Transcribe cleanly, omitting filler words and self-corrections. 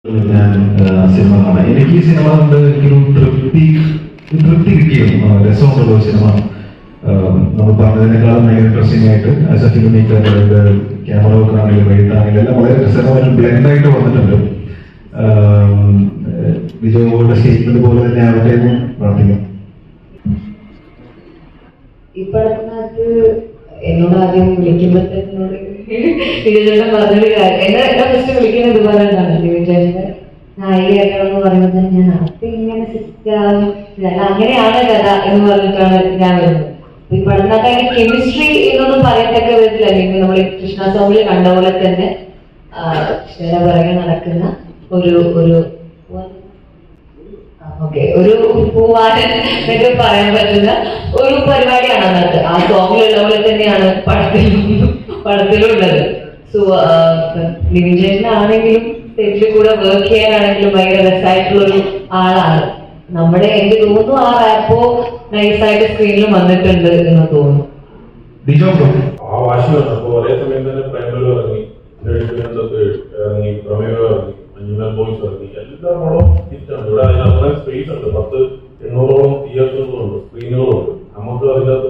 ഞാൻ സിനിമ കാണാം. എനിക്ക് ഈ സിനിമ കണ്ട് എനിക്കൊരു തൃപ്തി കിട്ടിയിരുന്നു. രസമുള്ള ഒരു സിനിമ. നമ്മൾ പറഞ്ഞതിനേക്കാളും ഭയങ്കര ഇൻട്രസ്റ്റിംഗ് ആയിട്ട് as A film maker camera work ആണെങ്കിലും എഴുത്താണെങ്കിലും എല്ലാം വളരെ രസകരമായിട്ട് ബ്ലെൻഡായിട്ട് വന്നിട്ടുണ്ട്. വിജയോടെ സ്റ്റേറ്റ്മെന്റ് പോലെ തന്നെ ആവട്ടെ എന്ന് പ്രാർത്ഥിക്കാം. ഇപ്പഴത്തെ എന്നോട് ആദ്യം വിളിക്കുമ്പോഴത്തേനോട് വിജയചേട്ടൻ പറഞ്ഞൊരു കാര്യം, എന്നെ ഫസ്റ്റ് വിളിക്കുന്നത് ഇതുപോലെയാണ്. വിജയചേട്ടന്റെ നായികയാക്കണമെന്ന് പറയുമ്പോൾ തന്നെ ഞാൻ അത് ഇങ്ങനെ സെറ്റാവും, അങ്ങനെയാണ് കഥ എന്ന് പറഞ്ഞിട്ടാണ് ഞാൻ വരുന്നത്. ഈ പടത്തിനകത്ത് അതിന്റെ കെമിസ്ട്രി എന്നൊന്നും പറയത്തക്ക വിധത്തിലല്ലെങ്കിൽ നമ്മൾ കൃഷ്ണ സോമിൽ കണ്ട പോലെ തന്നെ കൃഷ്ണയുടെ പിറകെ നടക്കുന്ന ഒരു ഒരു പൂവാരൻ എന്നൊക്കെ പറയാൻ പറ്റുന്ന ഒരു പരിപാടിയാണ് അതിനകത്ത്. ആ സോങ്ങിലുള്ള പോലെ തന്നെയാണ് പടത്തിലുള്ളത്. സോ ലിവിജേഷനാണെങ്കിലും സെറ്റിൽ കൂടെ വർക്ക് ചെയ്യാനാണെങ്കിലും ഭയങ്കര രസമായിട്ടുള്ളൊരു ആളാണ്. നമ്മുടെ എനിക്ക് തോന്നുന്നു ആ റാപ്പോ നൈസായിട്ട് സ്ക്രീനിൽ വന്നിട്ടുണ്ട് എന്ന് തോന്നുന്നു. ആ വാശിയാണ്. അപ്പൊ ഒരേ സമയം തന്നെ പ്രൈമറി ഇറങ്ങി, ഇറങ്ങി, പ്രമേയം ഇറങ്ങി, അഞ്ഞൂറ് ബോയ്സ് ഇറങ്ങി, എല്ലാവരോളം ഹിറ്റാണ്. ഇവിടെ അതിനകത്ത് സ്പേസ് ഉണ്ട്. 1000-800ഓളം തിയേറ്ററുകളുണ്ട്, സ്ക്രീനുകളുണ്ട്. നമുക്ക് അതിനകത്ത്